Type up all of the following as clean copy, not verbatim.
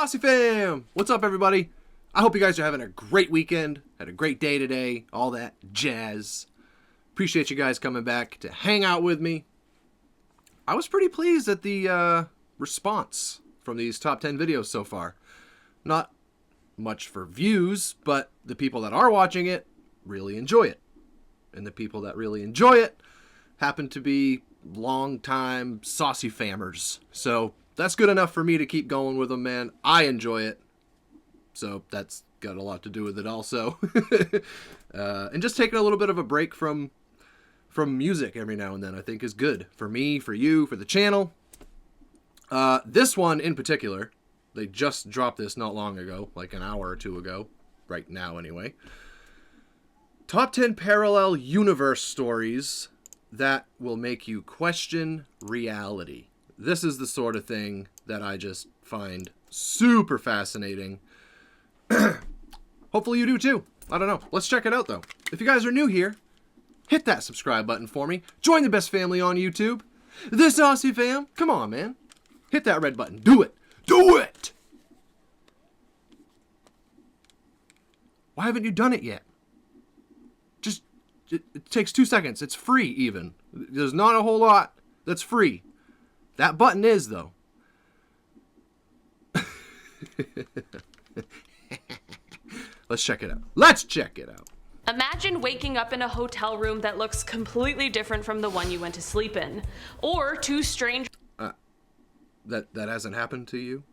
Saucey fam! What's up, everybody? I hope you guys are having a great weekend, had a great day today, all that jazz. Appreciate you guys coming back to hang out with me. I was pretty pleased at the response from these top 10 videos so far. Not much for views, but the people that are watching it really enjoy it. And the people that really enjoy it happen to be long-time Saucey fammers. So that's good enough for me to keep going with them, man. I enjoy it. So that's got a lot to do with it also. And just taking a little bit of a break from music every now and then I think is good. For me, for you, for the channel. This one in particular, they just dropped this not long ago, like an hour or two ago. Right now anyway. Top 10 parallel universe stories that will make you question reality. This is the sort of thing that I just find super fascinating. Hopefully you do too. I don't know. Let's check it out though. If you guys are new here, hit that subscribe button for me. Join the best family on YouTube. The Saucey fam. Come on, man. Hit that red button. Do it. Do it! Why haven't you done it yet? Just, it takes 2 seconds. It's free even. There's not a whole lot that's free. That button is, though. Let's check it out. Let's check it out. Imagine waking up in a hotel room that looks completely different from the one you went to sleep in. Or two strange... That hasn't happened to you?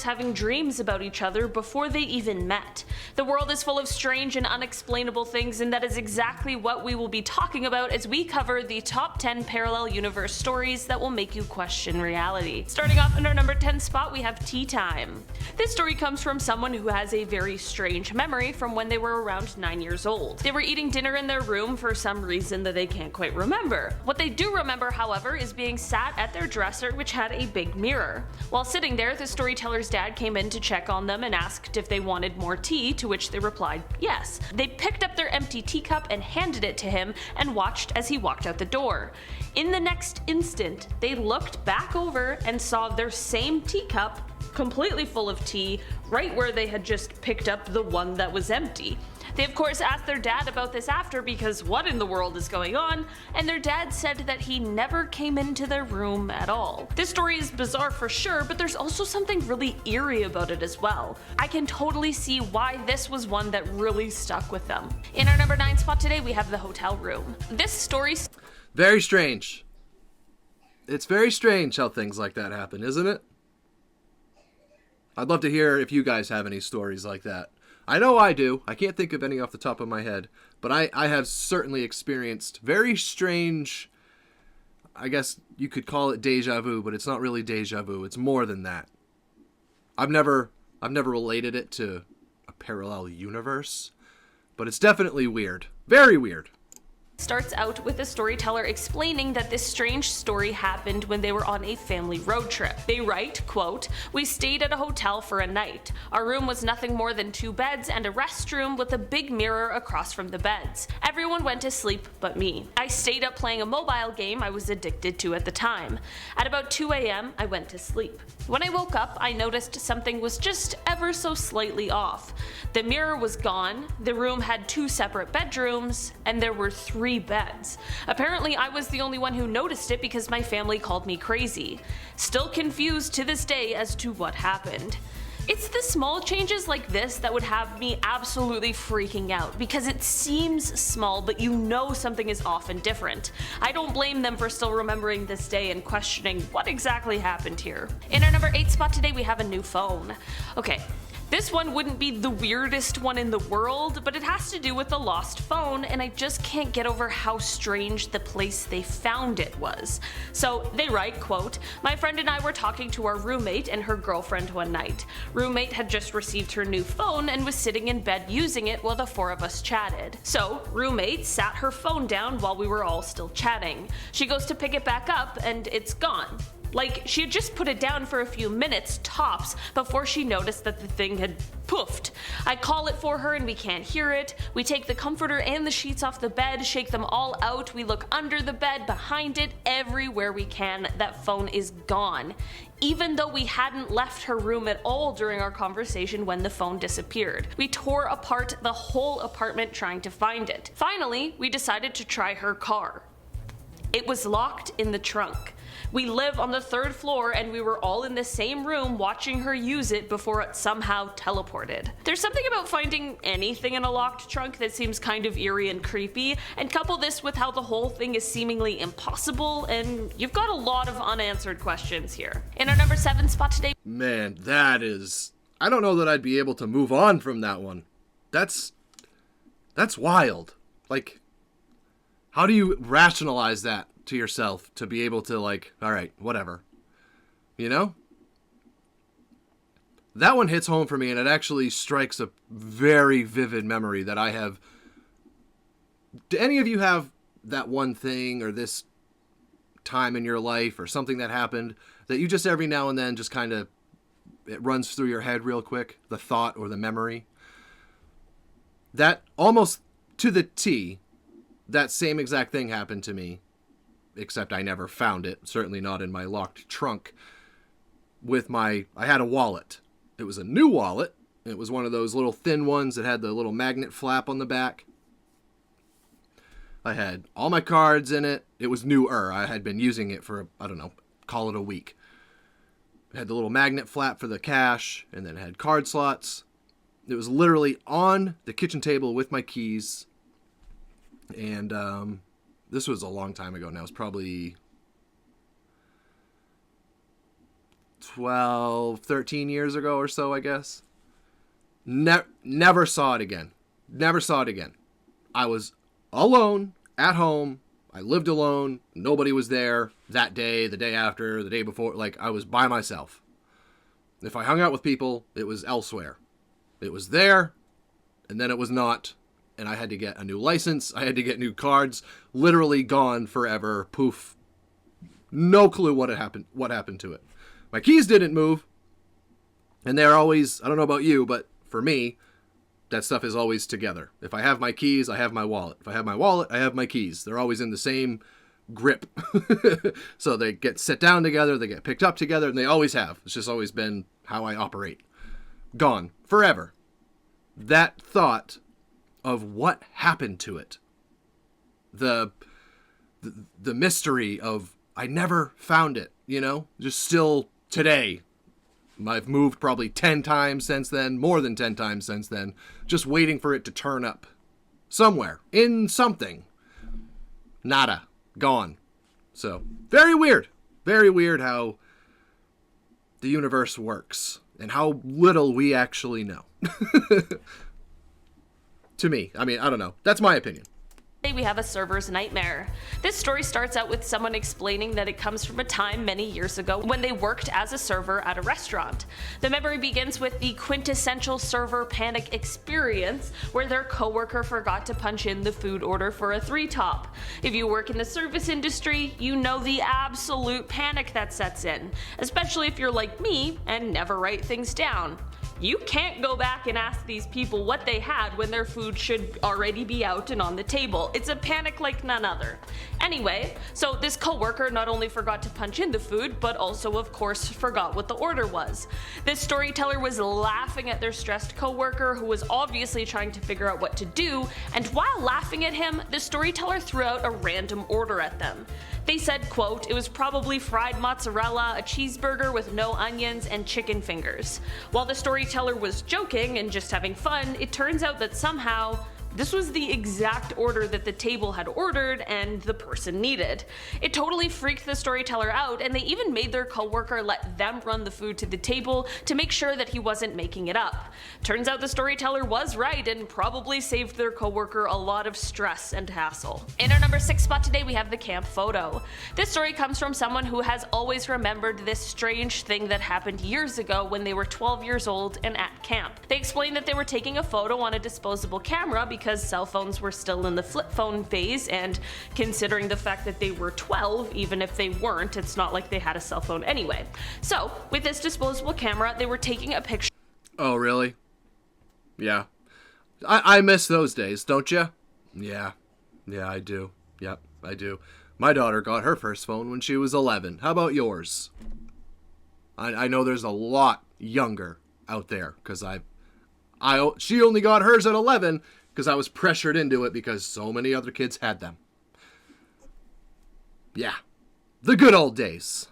having dreams about each other before they even met. The world is full of strange and unexplainable things, and that is exactly what we will be talking about as we cover the top 10 parallel universe stories that will make you question reality. Starting off in our number 10 spot, we have Tea Time. This story comes from someone who has a very strange memory from when they were around 9 years old. They were eating dinner in their room for some reason that they can't quite remember. What they do remember, however, is being sat at their dresser, which had a big mirror. While sitting there, the storyteller's dad came in to check on them and asked if they wanted more tea, to which they replied yes. They picked up their empty teacup and handed it to him and watched as he walked out the door. In the next instant, they looked back over and saw their same teacup, completely full of tea, right where they had just picked up the one that was empty. They of course asked their dad about this after, because what in the world is going on, and their dad said that he never came into their room at all. This story is bizarre for sure, but there's also something really eerie about it as well. I can totally see why this was one that really stuck with them. In our number 9 spot today, we have the hotel room. This story... Very strange. It's very strange how things like that happen, isn't it? I'd love to hear if you guys have any stories like that. I know I do. I can't think of any off the top of my head, but I have certainly experienced very strange, I guess you could call it deja vu, but it's not really deja vu. It's more than that. I've never related it to a parallel universe, but it's definitely weird. Very weird. Starts out with the storyteller explaining that this strange story happened when they were on a family road trip. They write, quote, "We stayed at a hotel for a night. Our room was nothing more than 2 beds and a restroom with a big mirror across from the beds. Everyone went to sleep but me. I stayed up playing a mobile game I was addicted to at the time. At about 2 a.m. I went to sleep. When I woke up, I noticed something was just ever so slightly off. The mirror was gone, the room had 2 separate bedrooms, and there were 3 beds. Apparently I was the only one who noticed it because my family called me crazy. Still confused to this day as to what happened." It's the small changes like this that would have me absolutely freaking out, because it seems small, but you know something is off and different. I don't blame them for still remembering this day and questioning what exactly happened here. In our number 8 spot today, we have a new phone. Okay. This one wouldn't be the weirdest one in the world, but it has to do with the lost phone, and I just can't get over how strange the place they found it was. So they write, quote, "My friend and I were talking to our roommate and her girlfriend one night. Roommate had just received her new phone and was sitting in bed using it while the 4 of us chatted. So roommate sat her phone down while we were all still chatting. She goes to pick it back up and it's gone. Like, she had just put it down for a few minutes, tops, before she noticed that the thing had poofed. I call it for her and we can't hear it. We take the comforter and the sheets off the bed, shake them all out. We look under the bed, behind it, everywhere we can. That phone is gone. Even though we hadn't left her room at all during our conversation when the phone disappeared. We tore apart the whole apartment trying to find it. Finally, we decided to try her car. It was locked in the trunk. We live on the 3rd floor and we were all in the same room watching her use it before it somehow teleported. There's something about finding anything in a locked trunk that seems kind of eerie and creepy, and couple this with how the whole thing is seemingly impossible, and you've got a lot of unanswered questions here. In our number 7 spot today, Man, that is... I don't know that I'd be able to move on from that one. That's wild. Like, how do you rationalize that to yourself to be able to, like, all right, whatever, you know? That one hits home for me, and it actually strikes a very vivid memory that I have. Do any of you have that one thing or this time in your life or something that happened that you just every now and then just kind of, it runs through your head real quick, the thought or the memory? That almost to the T, that same exact thing happened to me. Except I never found it, certainly not in my locked trunk. I had a wallet. It was a new wallet. It was one of those little thin ones that had the little magnet flap on the back. I had all my cards in it. It was newer. I had been using it for, I don't know, call it a week. It had the little magnet flap for the cash, and then it had card slots. It was literally on the kitchen table with my keys. And, this was a long time ago now. It was probably 12, 13 years ago or so, I guess. Never saw it again. Never saw it again. I was alone, at home. I lived alone. Nobody was there that day, the day after, the day before. Like, I was by myself. If I hung out with people, it was elsewhere. It was there, and then it was not. And I had to get a new license. I had to get new cards. Literally gone forever. Poof. No clue what happened to it. My keys didn't move. And they're always, I don't know about you, but for me, that stuff is always together. If I have my keys, I have my wallet. If I have my wallet, I have my keys. They're always in the same grip. So they get set down together, they get picked up together, and they always have. It's just always been how I operate. Gone. Forever. That thought of what happened to it. The mystery of I never found it, you know? Just still today. I've moved probably 10 times since then, more than 10 times since then, just waiting for it to turn up. Somewhere. In something. Nada. Gone. So, very weird. Very weird how the universe works. And how little we actually know. To me. I mean, I don't know. That's my opinion. We have a server's nightmare. This story starts out with someone explaining that it comes from a time many years ago when they worked as a server at a restaurant. The memory begins with the quintessential server panic experience where their coworker forgot to punch in the food order for a 3-top. If you work in the service industry, you know the absolute panic that sets in, especially if you're like me and never write things down. You can't go back and ask these people what they had when their food should already be out and on the table. It's a panic like none other. Anyway, so this coworker not only forgot to punch in the food, but also of course forgot what the order was. This storyteller was laughing at their stressed coworker who was obviously trying to figure out what to do, and while laughing at him, the storyteller threw out a random order at them. They said, quote, it was probably fried mozzarella, a cheeseburger with no onions, and chicken fingers. While the storyteller was joking and just having fun, it turns out that somehow this was the exact order that the table had ordered and the person needed. It totally freaked the storyteller out, and they even made their coworker let them run the food to the table to make sure that he wasn't making it up. Turns out the storyteller was right and probably saved their coworker a lot of stress and hassle. In our number 6 spot today, we have the camp photo. This story comes from someone who has always remembered this strange thing that happened years ago when they were 12 years old and at camp. They explained that they were taking a photo on a disposable camera because because cell phones were still in the flip phone phase, and considering the fact that they were 12, even if they weren't, it's not like they had a cell phone anyway. So, with this disposable camera, they were taking a picture. Oh, really? Yeah. I miss those days, don't you? Yeah. Yeah, I do. Yep, I do. My daughter got her first phone when she was 11. How about yours? I know there's a lot younger out there, because she only got hers at 11 because I was pressured into it because so many other kids had them. Yeah. The good old days.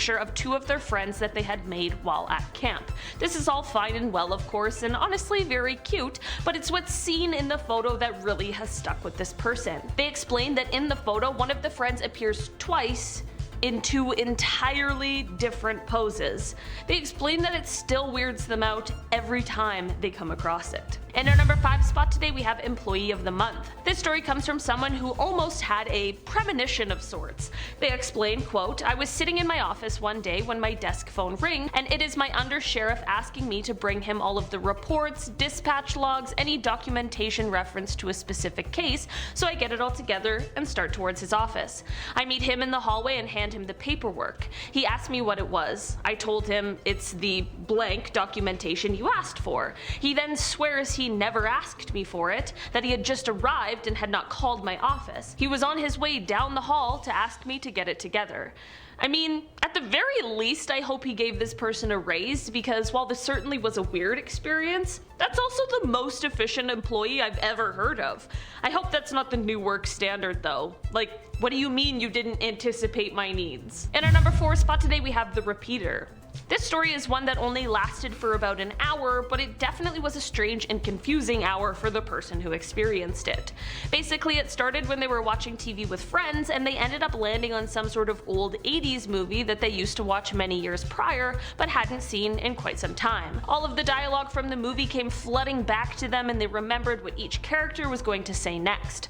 Of two of their friends that they had made while at camp. This is all fine and well, of course, and honestly very cute, but it's what's seen in the photo that really has stuck with this person. They explained that in the photo, one of the friends appears twice in two entirely different poses. They explain that it still weirds them out every time they come across it. In our number 5 spot today, we have Employee of the Month. This story comes from someone who almost had a premonition of sorts. They explain, quote, "I was sitting in my office one day when my desk phone rang, and it is my undersheriff asking me to bring him all of the reports, dispatch logs, any documentation reference to a specific case, so I get it all together and start towards his office. I meet him in the hallway and hand him the paperwork. He asked me what it was. I told him it's the blank documentation you asked for. He then swears he never asked me for it, that he had just arrived and had not called my office. He was on his way down the hall to ask me to get it together. I mean, at the very least, I hope he gave this person a raise, because while this certainly was a weird experience, that's also the most efficient employee I've ever heard of. I hope that's not the new work standard, though. Like, what do you mean you didn't anticipate my needs?" In our number 4 spot today, we have The Repeater. This story is one that only lasted for about an hour, but it definitely was a strange and confusing hour for the person who experienced it. Basically, it started when they were watching TV with friends, and they ended up landing on some sort of old 80s movie that they used to watch many years prior, but hadn't seen in quite some time. All of the dialogue from the movie came flooding back to them, and they remembered what each character was going to say next.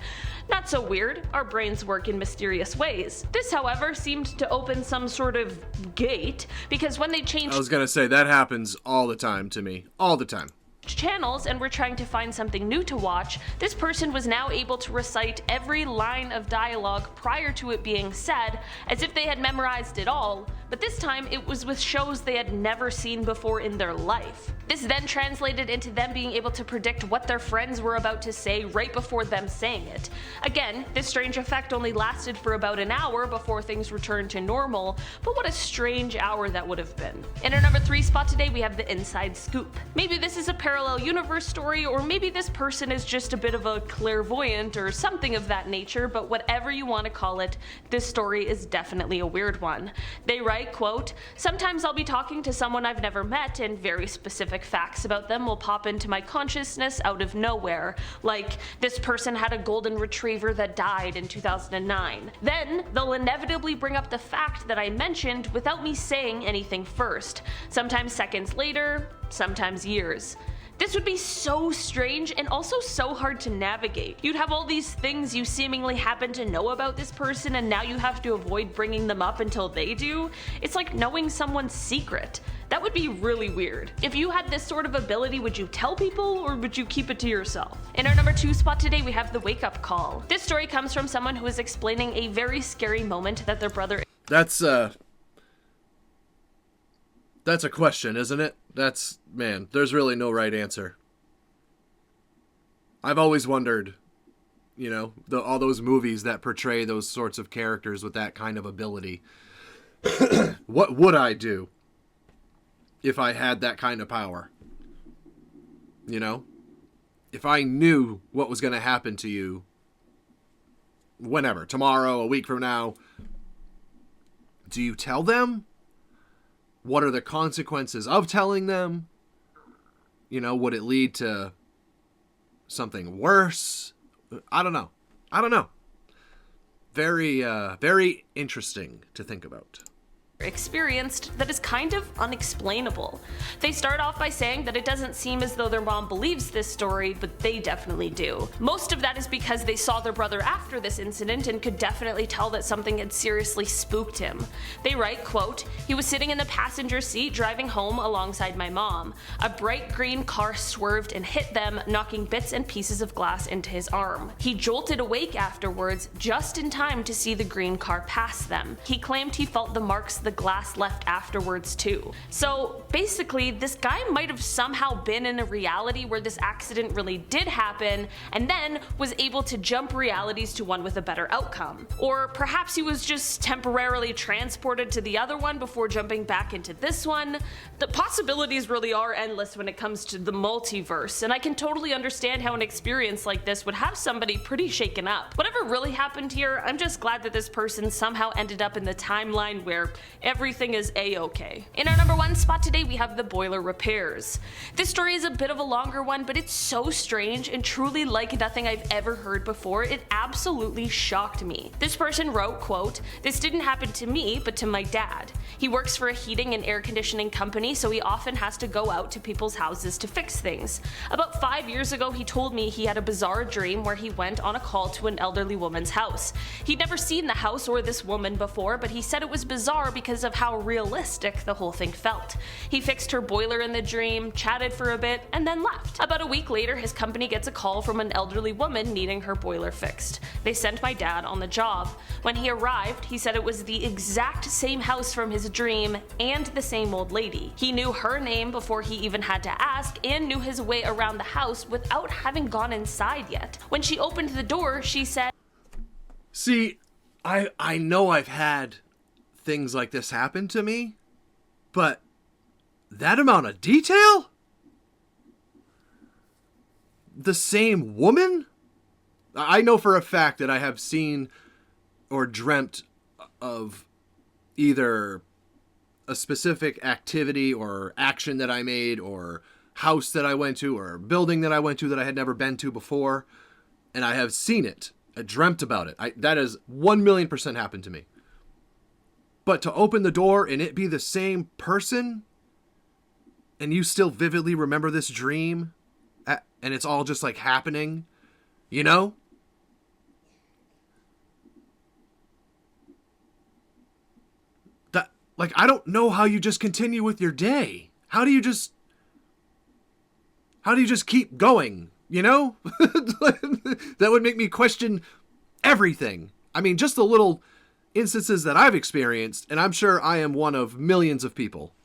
Not so weird, our brains work in mysterious ways. This, however, seemed to open some sort of gate, because when they changed— I was gonna say, that happens all the time to me. All the time. channels and were trying to find something new to watch, this person was now able to recite every line of dialogue prior to it being said, as if they had memorized it all, but this time it was with shows they had never seen before in their life. This then translated into them being able to predict what their friends were about to say right before them saying it. Again, this strange effect only lasted for about an hour before things returned to normal, but what a strange hour that would have been. In our number 3 spot today, we have the Inside Scoop. Maybe this is a parallel universe story, or maybe this person is just a bit of a clairvoyant or something of that nature, but whatever you want to call it, this story is definitely a weird one. They write, quote, "Sometimes I'll be talking to someone I've never met and very specific facts about them will pop into my consciousness out of nowhere, like this person had a golden retriever that died in 2009. Then they'll inevitably bring up the fact that I mentioned without me saying anything first, sometimes seconds later, sometimes years. This would be so strange and also so hard to navigate. You'd have all these things you seemingly happen to know about this person, and now you have to avoid bringing them up until they do. It's like knowing someone's secret. That would be really weird. If you had this sort of ability, would you tell people or would you keep it to yourself?" In our number 2 spot today, we have the Wake Up Call. This story comes from someone who is explaining a very scary moment that their brother— That's a question, isn't it? Man, there's really no right answer. I've always wondered, all those movies that portray those sorts of characters with that kind of ability. What would I do if I had that kind of power? If I knew what was going to happen to you whenever, tomorrow, a week from now, do you tell them? What are the consequences of telling them? Would it lead to something worse? I don't know. Very, very interesting to think about. experienced that is kind of unexplainable. They start off by saying that it doesn't seem as though their mom believes this story, but they definitely do. Most of that is because they saw their brother after this incident and could definitely tell that something had seriously spooked him. They write, quote, "He was sitting in the passenger seat driving home alongside my mom. A bright green car swerved and hit them, knocking bits and pieces of glass into his arm. He jolted awake afterwards just in time to see the green car pass them. He claimed he felt the marks the glass left afterwards too." So basically, this guy might have somehow been in a reality where this accident really did happen, and then was able to jump realities to one with a better outcome. Or perhaps he was just temporarily transported to the other one before jumping back into this one. The possibilities really are endless when it comes to the multiverse, and I can totally understand how an experience like this would have somebody pretty shaken up. Whatever really happened here, I'm just glad that this person somehow ended up in the timeline where everything is a-okay. In our number 1 spot today, we have the boiler repairs. This story is a bit of a longer one, but it's so strange and truly like nothing I've ever heard before. It absolutely shocked me. This person wrote, quote, "This didn't happen to me, but to my dad. He works for a heating and air conditioning company, so he often has to go out to people's houses to fix things. About 5 years ago, he told me he had a bizarre dream where he went on a call to an elderly woman's house. He'd never seen the house or this woman before, but he said it was bizarre because of how realistic the whole thing felt. He fixed her boiler in the dream, chatted for a bit, and then left. About a week later, his company gets a call from an elderly woman needing her boiler fixed. They sent my dad on the job. When he arrived, he said it was the exact same house from his dream and the same old lady. He knew her name before he even had to ask and knew his way around the house without having gone inside yet. When she opened the door, she said..." See, I know I've had things like this happen to me, but that amount of detail? The same woman? I know for a fact that I have seen or dreamt of either a specific activity or action that I made or house that I went to or building that I went to that I had never been to before, and I have seen it. I dreamt about it. That has 1,000,000% happened to me. But to open the door and it be the same person, and you still vividly remember this dream, and it's all just like happening, you know? That, like, I don't know how you just continue with your day. How do you just keep going, you know? That would make me question everything. I mean, just the little instances that I've experienced, and I'm sure I am one of millions of people.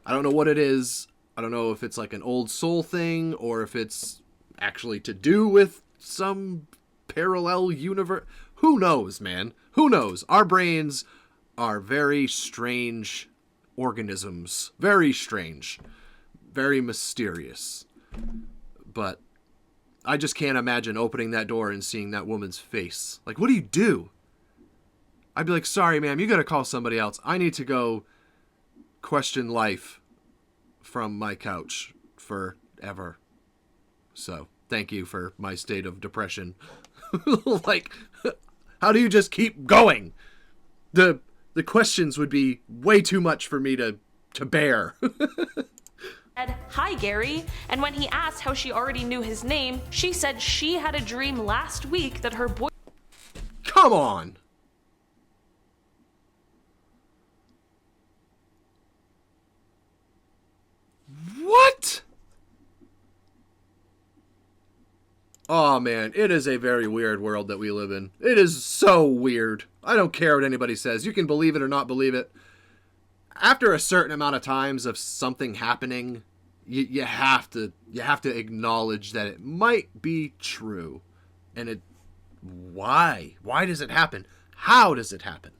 I don't know what it is. I don't know if it's like an old soul thing or if it's actually to do with some parallel universe. Who knows, man? Who knows? Our brains are very strange organisms. Very strange. Very mysterious. But I just can't imagine opening that door and seeing that woman's face. Like, what do you do? I'd be like, "Sorry, ma'am, you gotta call somebody else. I need to go question life from my couch forever. So, thank you for my state of depression." Like, how do you just keep going? The questions would be way too much for me to bear. Said, "Hi, Gary," and when he asked how she already knew his name, she said she had a dream last week that her boy... Come on! What? Oh man, it is a very weird world that we live in. It is so weird. I don't care what anybody says. You can believe it or not believe it. After a certain amount of times of something happening, you have to acknowledge that it might be true. And why? Why does it happen? How does it happen?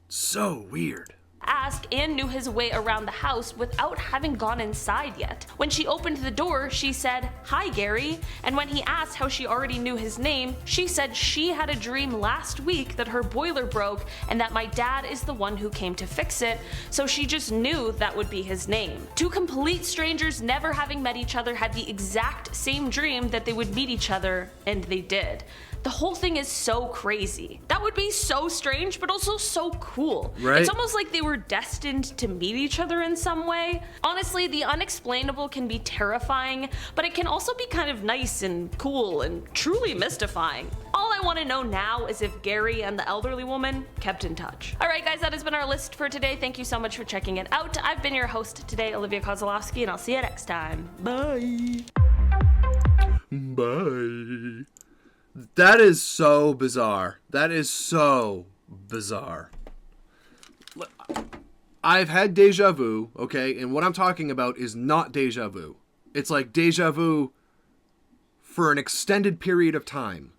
So weird. Ask and knew his way around the house without having gone inside yet. When she opened the door, she said, "Hi, Gary," and when he asked how she already knew his name, she said she had a dream last week that her boiler broke and that my dad is the one who came to fix it, so she just knew that would be his name. Two complete strangers never having met each other had the exact same dream that they would meet each other, and they did. The whole thing is so crazy. That would be so strange, but also so cool. Right? It's almost like they were destined to meet each other in some way. Honestly, the unexplainable can be terrifying, but it can also be kind of nice and cool and truly mystifying. All I want to know now is if Gary and the elderly woman kept in touch. All right, guys, that has been our list for today. Thank you so much for checking it out. I've been your host today, Olivia Kozlowski, and I'll see you next time. Bye. Bye. That is so bizarre. That is so bizarre. I've had deja vu, okay? And what I'm talking about is not deja vu. It's like deja vu for an extended period of time.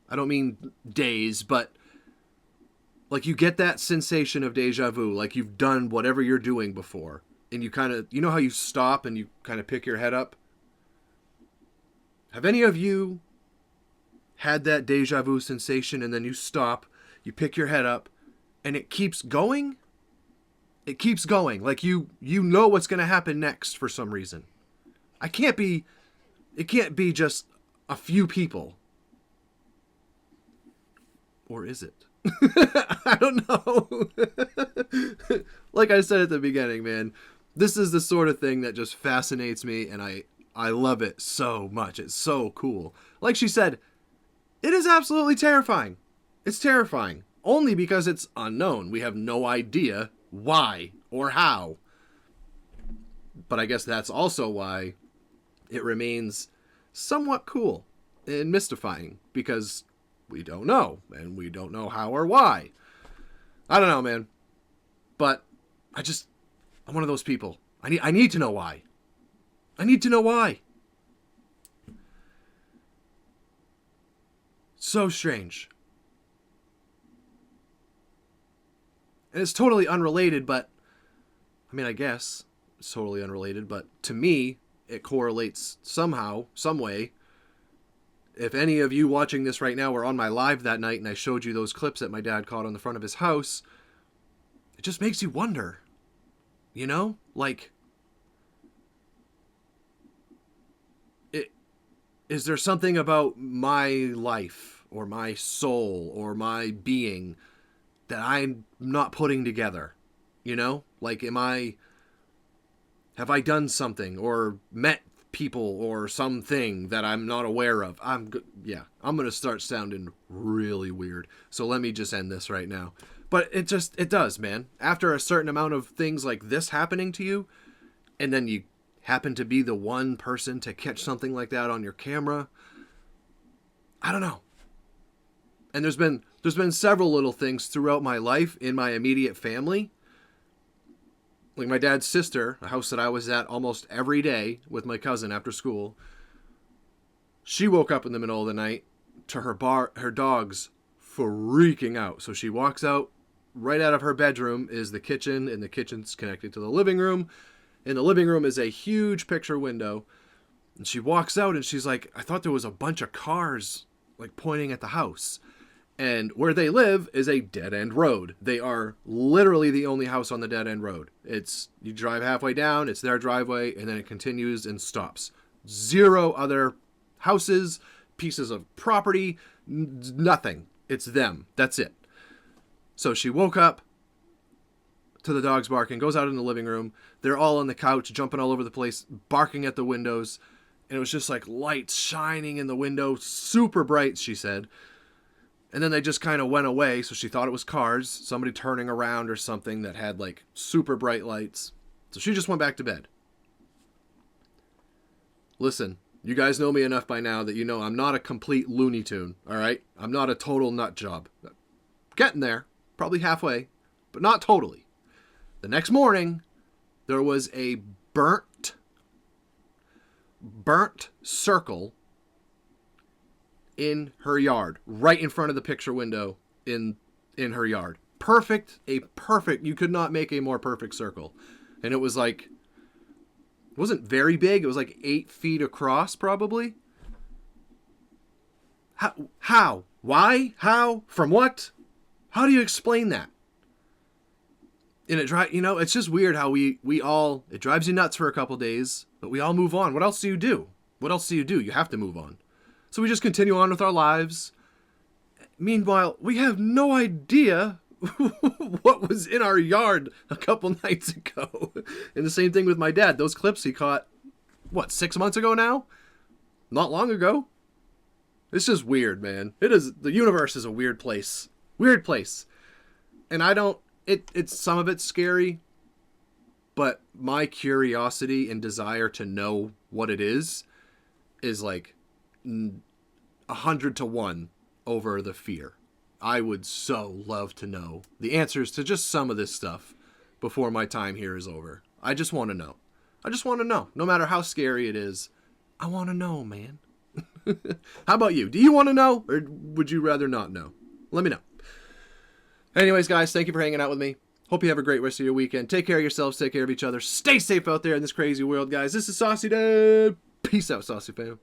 I don't mean days, but like you get that sensation of deja vu, like you've done whatever you're doing before. And you kind of, you know how you stop and you kind of pick your head up? Have any of you had that deja vu sensation and then you stop, you pick your head up, and it keeps going? It keeps going. Like you know what's going to happen next for some reason. It can't be just a few people. Or is it? I don't know. Like I said at the beginning, man, this is the sort of thing that just fascinates me, and I love it so much. It's so cool. Like she said, it is absolutely terrifying. It's terrifying. Only because it's unknown. We have no idea why or how. But I guess that's also why it remains somewhat cool and mystifying. Because we don't know. And we don't know how or why. I don't know, man. But I'm one of those people. I need to know why. I need to know why. So strange. And it's totally unrelated, but I mean, I guess it's totally unrelated, but to me, it correlates somehow, some way. If any of you watching this right now were on my live that night and I showed you those clips that my dad caught on the front of his house, it just makes you wonder, you know? Like, is there something about my life or my soul or my being that I'm not putting together? You know? Like, have I done something or met people or something that I'm not aware of? I'm going to start sounding really weird. So let me just end this right now. But it does, man. After a certain amount of things like this happening to you, and then you happen to be the one person to catch something like that on your camera, I don't know. And there's been several little things throughout my life in my immediate family. Like my dad's sister, a house that I was at almost every day with my cousin after school. She woke up in the middle of the night to her dogs freaking out. So she walks out. Right out of her bedroom is the kitchen, and the kitchen's connected to the living room. In the living room is a huge picture window. And she walks out and she's like, I thought there was a bunch of cars like pointing at the house. And where they live is a dead-end road. They are literally the only house on the dead-end road. You drive halfway down, it's their driveway, and then it continues and stops. Zero other houses, pieces of property, nothing. It's them. That's it. So she woke up to the dogs barking, goes out in the living room. They're all on the couch, jumping all over the place, barking at the windows. And it was just like lights shining in the window, super bright, she said. And then they just kind of went away, so she thought it was cars, somebody turning around or something that had like super bright lights. So she just went back to bed. Listen, you guys know me enough by now that you know I'm not a complete Looney Tune, all right? I'm not a total nut job. Getting there, probably halfway, but not totally. The next morning, there was a burnt circle in her yard, right in front of the picture window in her yard. You could not make a more perfect circle. And it was like, it wasn't very big. It was like 8 feet across, probably. How? Why? How? From what? How do you explain that? And it's just weird how we all, it drives you nuts for a couple days, but we all move on. What else do you do? You have to move on. So we just continue on with our lives. Meanwhile, we have no idea what was in our yard a couple nights ago. And the same thing with my dad. Those clips he caught, 6 months ago now? Not long ago. It's just weird, man. The universe is a weird place. Weird place. And it's some of it's scary, but my curiosity and desire to know what it is like 100 to 1 over the fear. I would so love to know the answers to just some of this stuff before my time here is over. I just want to know. I just want to know. No matter how scary it is, I want to know, man. How about you? Do you want to know, or would you rather not know? Let me know. Anyways, guys, thank you for hanging out with me. Hope you have a great rest of your weekend. Take care of yourselves. Take care of each other. Stay safe out there in this crazy world, guys. This is Saucey Dad. Peace out, Saucey fam.